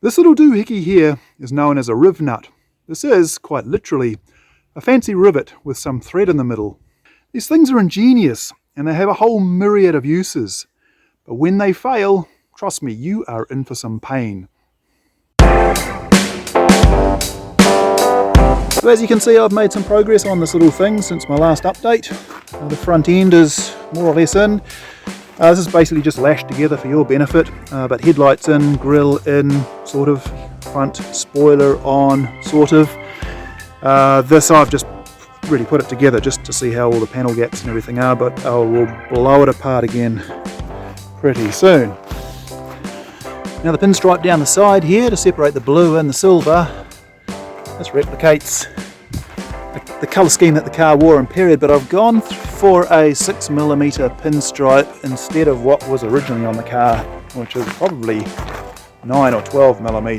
This little doohickey here is known as a rivnut. This is, quite literally, a fancy rivet with some thread in the middle. These things are ingenious and they have a whole myriad of uses. But when they fail, trust me, you are in for some pain. So as you can see, I've made some progress on this little thing since my last update. The front end is more or less in. This is basically just lashed together for your benefit, but headlights in, grille in, sort of, front spoiler on, sort of. This I've just really put it together just to see how all the panel gaps and everything are, but I will blow it apart again pretty soon. Now the pinstripe down the side here to separate the blue and the silver. This replicates the colour scheme that the car wore in period, but I've gone for a 6mm pinstripe instead of what was originally on the car, which is probably 9 or 12mm. I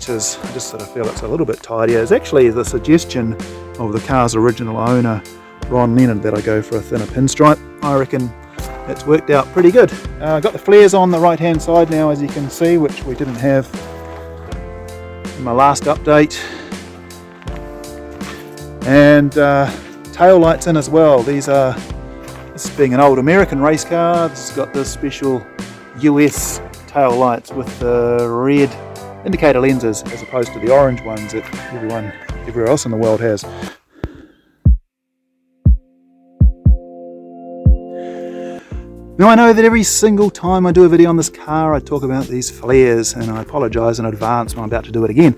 just sort of feel it's a little bit tidier. It's actually the suggestion of the car's original owner, Ron Leonard, that I go for a thinner pinstripe. I reckon it's worked out pretty good. I've got the flares on the right hand side now, as you can see, which we didn't have in my last update. And tail lights in as well. This being an old American race car, this has got the special US tail lights with the red indicator lenses as opposed to the orange ones that everywhere else in the world has. Now I know that every single time I do a video on this car I talk about these flares, and I apologise in advance when I'm about to do it again.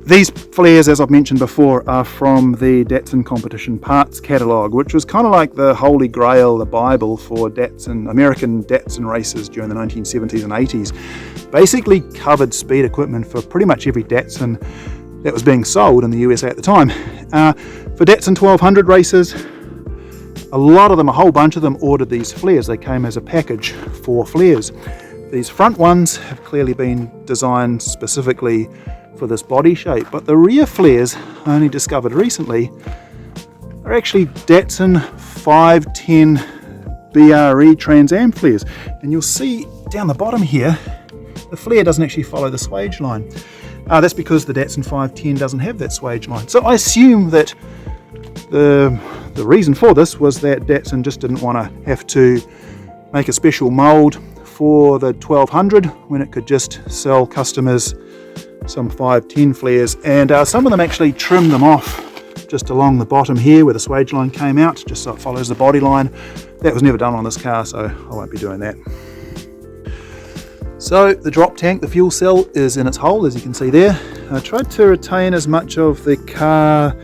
These flares, as I've mentioned before, are from the Datsun competition parts catalogue, which was kind of like the holy grail, the Bible for American Datsun racers during the 1970s and 80s. Basically covered speed equipment for pretty much every Datsun that was being sold in the USA at the time. For Datsun 1200 racers, a lot of them, a whole bunch of them, ordered these flares. They came as a package, 4 flares. These front ones have clearly been designed specifically for this body shape, but the rear flares, I only discovered recently, are actually Datsun 510 BRE Trans Am flares. And you'll see down the bottom here, the flare doesn't actually follow the swage line. That's because the Datsun 510 doesn't have that swage line. So I assume that the reason for this was that Datsun just didn't want to have to make a special mould for the 1200 when it could just sell customers some 510 flares, and some of them actually trimmed them off just along the bottom here where the swage line came out, just so it follows the body line. That was never done on this car, so I won't be doing that. So the drop tank, the fuel cell, is in its hole, as you can see there. I tried to retain as much of the car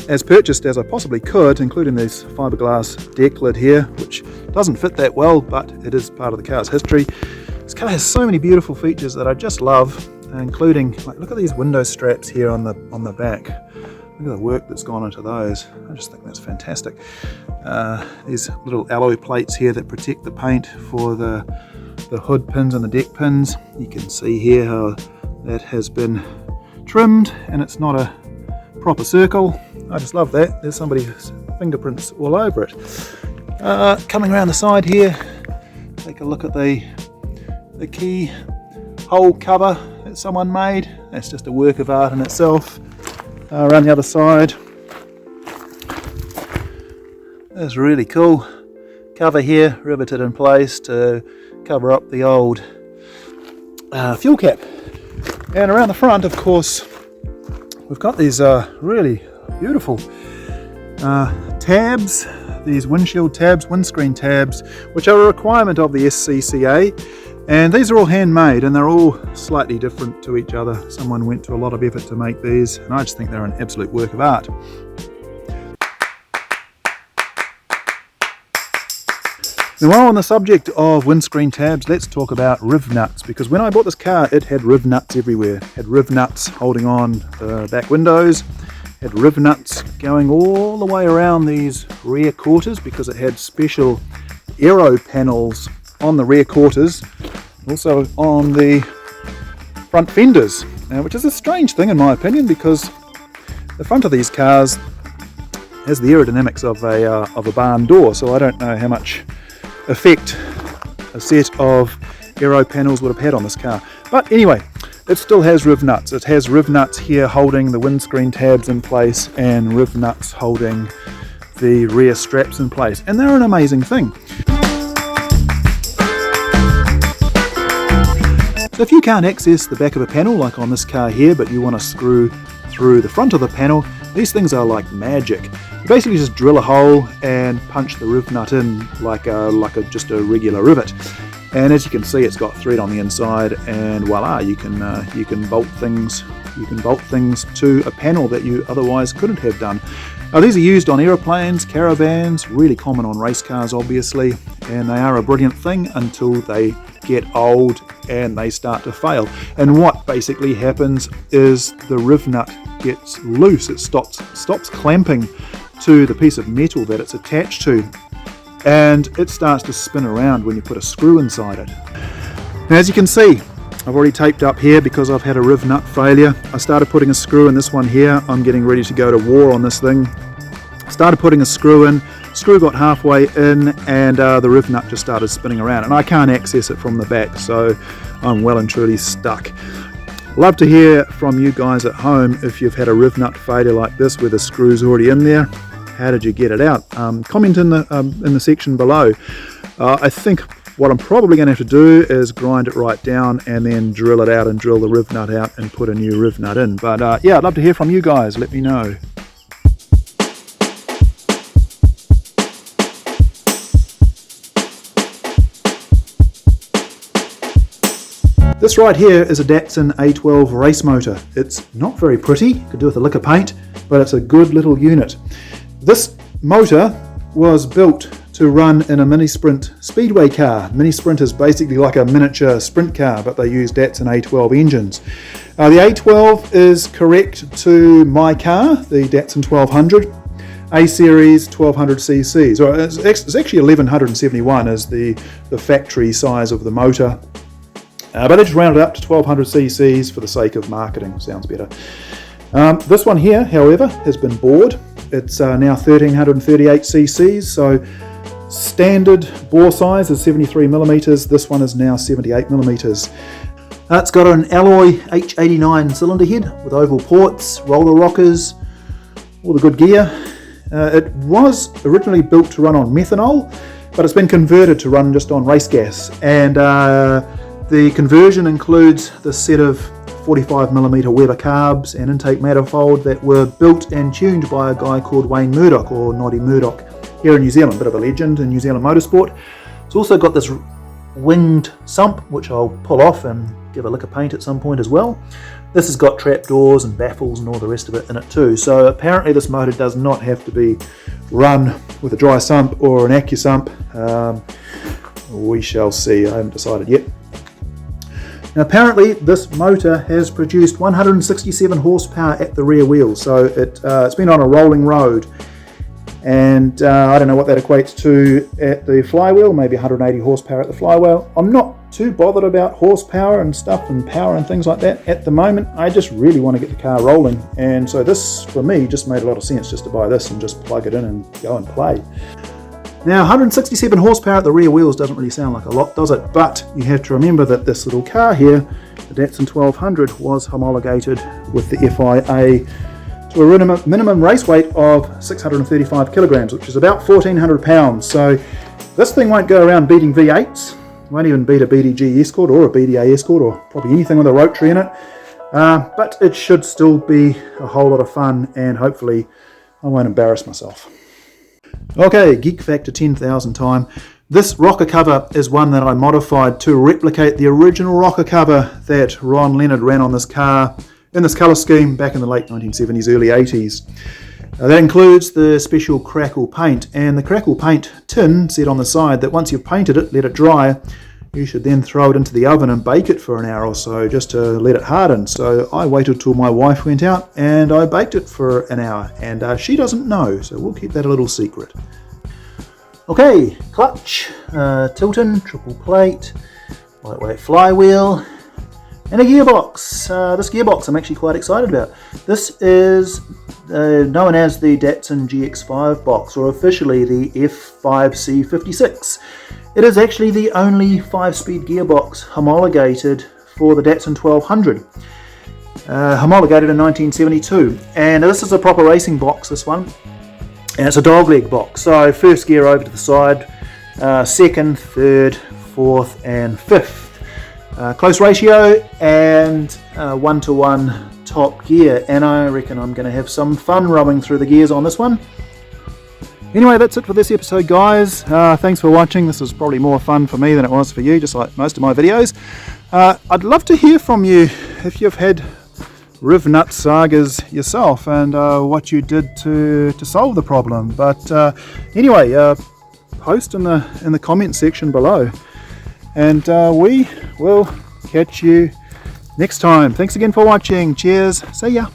as purchased as I possibly could, including this fiberglass deck lid here, which doesn't fit that well, but it is part of the car's history. This car has so many beautiful features that I just love, including, like, look at these window straps here on the back. Look at the work that's gone into those. I just think that's fantastic. These little alloy plates here that protect the paint for the hood pins and the deck pins. You can see here how that has been trimmed and it's not a proper circle. I just love that. There's somebody's fingerprints all over it. Coming around the side here, take a look at the key hole cover that someone made. That's just a work of art in itself. Around the other side, that's really cool. Cover here riveted in place to cover up the old fuel cap. And around the front, of course, we've got these really beautiful tabs, these windshield tabs, windscreen tabs, which are a requirement of the SCCA. And these are all handmade and they're all slightly different to each other. Someone went to a lot of effort to make these, and I just think they're an absolute work of art. Now, while on the subject of windscreen tabs, let's talk about rivnuts, because when I bought this car it had rivnuts everywhere. It had rivnuts holding on the back windows, it had rivnuts going all the way around these rear quarters because it had special aero panels on the rear quarters, also on the front fenders, which is a strange thing in my opinion, because the front of these cars has the aerodynamics of a barn door, so I don't know how much effect a set of aero panels would have had on this car. But anyway, it still has rivnuts. It has rivnuts here holding the windscreen tabs in place and rivnuts holding the rear straps in place, and they're an amazing thing. So if you can't access the back of a panel like on this car here, but you want to screw through the front of the panel, these things are like magic. You basically just drill a hole and punch the rivnut in like just a regular rivet. And as you can see, it's got thread on the inside, and voila, you can bolt things. You can bolt things to a panel that you otherwise couldn't have done. Now, these are used on aeroplanes, caravans, really common on race cars, obviously, and they are a brilliant thing until they get old and they start to fail. And what basically happens is the rivnut gets loose. It stops clamping to the piece of metal that it's attached to, and it starts to spin around when you put a screw inside it. Now, as you can see, I've already taped up here because I've had a rivnut failure. I started putting a screw in this one here. I'm getting ready to go to war on this thing. Started putting a screw in, screw got halfway in, and the rivnut just started spinning around, and I can't access it from the back, so I'm well and truly stuck. Love to hear from you guys at home if you've had a rivnut failure like this where the screw's already in there. How did you get it out? Comment in the section below. I think what I'm probably going to have to do is grind it right down and then drill it out and drill the rivnut out and put a new rivnut in. But yeah, I'd love to hear from you guys. Let me know. This right here is a Datsun A12 race motor. It's not very pretty, could do with a lick of paint, but it's a good little unit. This motor was built to run in a mini sprint speedway car. Mini sprint is basically like a miniature sprint car, but they use Datsun A12 engines. The A12 is correct to my car, the Datsun 1200. A series 1200cc. So it's actually 1171 is the factory size of the motor. But it's rounded up to 1200 cc's for the sake of marketing, sounds better. This one here, however, has been bored. It's now 1338 cc's, so standard bore size is 73 millimeters. This one is now 78 millimeters. It's got an alloy H89 cylinder head with oval ports, roller rockers, all the good gear. It was originally built to run on methanol, but it's been converted to run just on race gas, and the conversion includes the set of 45mm Weber carbs and intake manifold that were built and tuned by a guy called Wayne Murdoch, or Noddy Murdoch, here in New Zealand, bit of a legend in New Zealand motorsport. It's also got this winged sump, which I'll pull off and give a lick of paint at some point as well. This has got trapdoors and baffles and all the rest of it in it too, so apparently this motor does not have to be run with a dry sump or an AccuSump. We shall see, I haven't decided yet. Now, apparently this motor has produced 167 horsepower at the rear wheel, so it's been on a rolling road, and I don't know what that equates to at the flywheel, maybe 180 horsepower at the flywheel. I'm not too bothered about horsepower and stuff and power and things like that at the moment. I just really want to get the car rolling, and so this for me just made a lot of sense, just to buy this and just plug it in and go and play. Now, 167 horsepower at the rear wheels doesn't really sound like a lot, does it? But you have to remember that this little car here, the Datsun 1200, was homologated with the FIA to a minimum race weight of 635 kilograms, which is about 1,400 pounds. So this thing won't go around beating V8s, won't even beat a BDG Escort or a BDA Escort or probably anything with a rotary in it. But it should still be a whole lot of fun, and hopefully I won't embarrass myself. Okay, Geek Factor 10,000 time. This rocker cover is one that I modified to replicate the original rocker cover that Ron Leonard ran on this car in this colour scheme back in the late 1970s, early 80s. That includes the special crackle paint, and the crackle paint tin said on the side that once you've painted it, let it dry, you should then throw it into the oven and bake it for an hour or so just to let it harden. So I waited till my wife went out and I baked it for an hour, and she doesn't know, so we'll keep that a little secret. Okay, clutch, Tilton, triple plate, lightweight flywheel, and a gearbox. This gearbox I'm actually quite excited about. This is known as the Datsun GX5 box, or officially the F5C56. It is actually the only 5-speed gearbox homologated for the Datsun 1200. Homologated in 1972, and this is a proper racing box, this one, and it's a dogleg box. So first gear over to the side, second, third, fourth and fifth, close ratio, and 1-to-1 top gear, and I reckon I'm going to have some fun rubbing through the gears on this one. Anyway, that's it for this episode, guys. Thanks for watching. This was probably more fun for me than it was for you, just like most of my videos. I'd love to hear from you if you've had Rivnut Sagas yourself, and what you did to solve the problem. But anyway, post in the comment section below, and we will catch you next time. Thanks again for watching. Cheers. See ya.